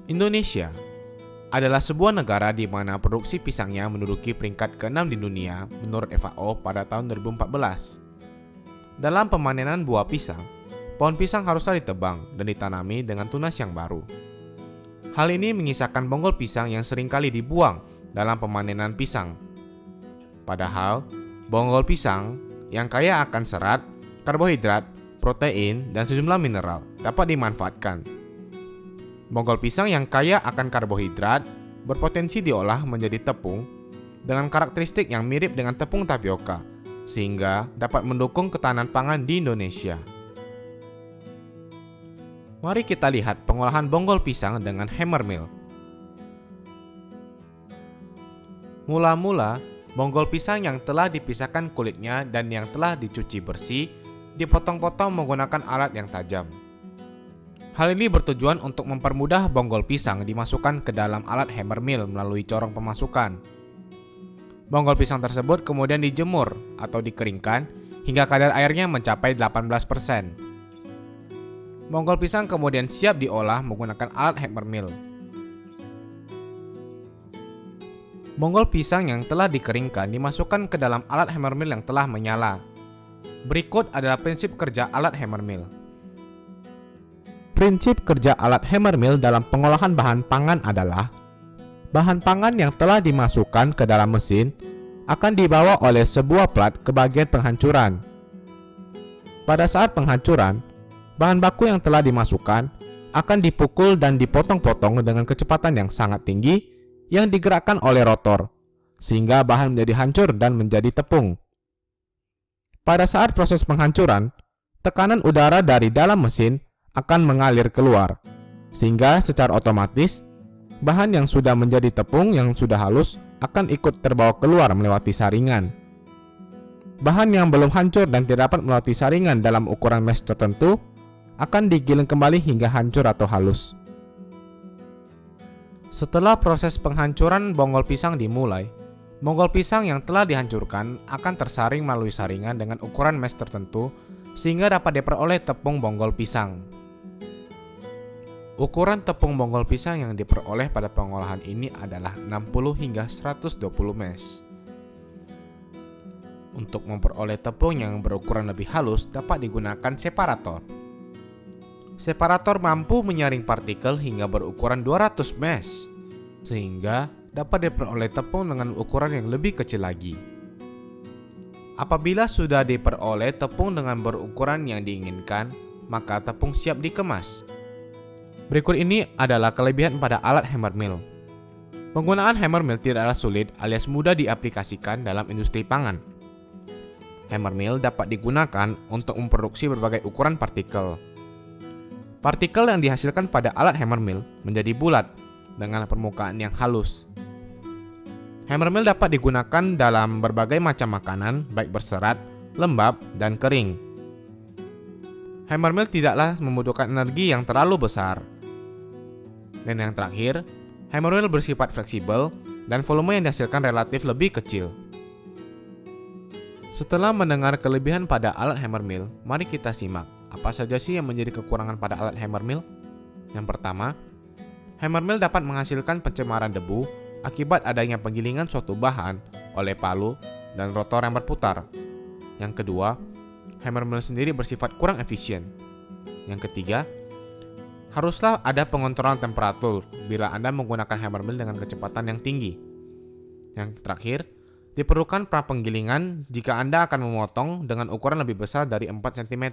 Indonesia adalah sebuah negara di mana produksi pisangnya menduduki peringkat ke-6 di dunia menurut FAO pada tahun 2014. Dalam pemanenan buah pisang, pohon pisang haruslah ditebang dan ditanami dengan tunas yang baru. Hal ini mengisahkan bonggol pisang yang seringkali dibuang dalam pemanenan pisang. Padahal, bonggol pisang yang kaya akan serat, karbohidrat, protein, dan sejumlah mineral dapat dimanfaatkan. Bonggol pisang yang kaya akan karbohidrat berpotensi diolah menjadi tepung dengan karakteristik yang mirip dengan tepung tapioka, sehingga dapat mendukung ketahanan pangan di Indonesia. Mari kita lihat pengolahan bonggol pisang dengan hammer mill. Mula-mula, bonggol pisang yang telah dipisahkan kulitnya dan yang telah dicuci bersih dipotong-potong menggunakan alat yang tajam. Hal ini bertujuan untuk mempermudah bonggol pisang dimasukkan ke dalam alat hammer mill melalui corong pemasukan. Bonggol pisang tersebut kemudian dijemur atau dikeringkan hingga kadar airnya mencapai 18%. Bonggol pisang kemudian siap diolah menggunakan alat hammer mill. Bonggol pisang yang telah dikeringkan dimasukkan ke dalam alat hammer mill yang telah menyala. Berikut adalah prinsip kerja alat hammer mill. Prinsip kerja alat hammer mill dalam pengolahan bahan pangan adalah bahan pangan yang telah dimasukkan ke dalam mesin akan dibawa oleh sebuah plat ke bagian penghancuran. Pada saat penghancuran, bahan baku yang telah dimasukkan akan dipukul dan dipotong-potong dengan kecepatan yang sangat tinggi yang digerakkan oleh rotor, sehingga bahan menjadi hancur dan menjadi tepung. Pada saat proses penghancuran, tekanan udara dari dalam mesin akan mengalir keluar, sehingga secara otomatis bahan yang sudah menjadi tepung yang sudah halus akan ikut terbawa keluar melewati saringan. Bahan yang belum hancur dan tidak dapat melewati saringan dalam ukuran mesh tertentu akan digiling kembali hingga hancur atau halus. Setelah proses penghancuran bonggol pisang dimulai, bonggol pisang yang telah dihancurkan akan tersaring melalui saringan dengan ukuran mesh tertentu sehingga dapat diperoleh tepung bonggol pisang. Ukuran tepung bonggol pisang yang diperoleh pada pengolahan ini adalah 60 hingga 120 mesh. Untuk memperoleh tepung yang berukuran lebih halus dapat digunakan separator. Separator mampu menyaring partikel hingga berukuran 200 mesh, sehingga dapat diperoleh tepung dengan ukuran yang lebih kecil lagi. Apabila sudah diperoleh tepung dengan berukuran yang diinginkan, maka tepung siap dikemas. Berikut ini adalah kelebihan pada alat hammer mill. Penggunaan hammer mill tidaklah sulit alias mudah diaplikasikan dalam industri pangan. Hammer mill dapat digunakan untuk memproduksi berbagai ukuran partikel. Partikel yang dihasilkan pada alat hammer mill menjadi bulat dengan permukaan yang halus. Hammer mill dapat digunakan dalam berbagai macam makanan, baik berserat, lembab, dan kering. Hammer mill tidaklah membutuhkan energi yang terlalu besar. Dan yang terakhir, hammer mill bersifat fleksibel dan volume yang dihasilkan relatif lebih kecil. Setelah mendengar kelebihan pada alat hammer mill, mari kita simak apa saja sih yang menjadi kekurangan pada alat hammer mill. Yang pertama, hammer mill dapat menghasilkan pencemaran debu akibat adanya penggilingan suatu bahan oleh palu dan rotor yang berputar. Yang kedua, hammer mill sendiri bersifat kurang efisien. Yang ketiga, haruslah ada pengontrolan temperatur bila Anda menggunakan hammer mill dengan kecepatan yang tinggi. Yang terakhir, diperlukan pra-penggilingan jika Anda akan memotong dengan ukuran lebih besar dari 4 cm.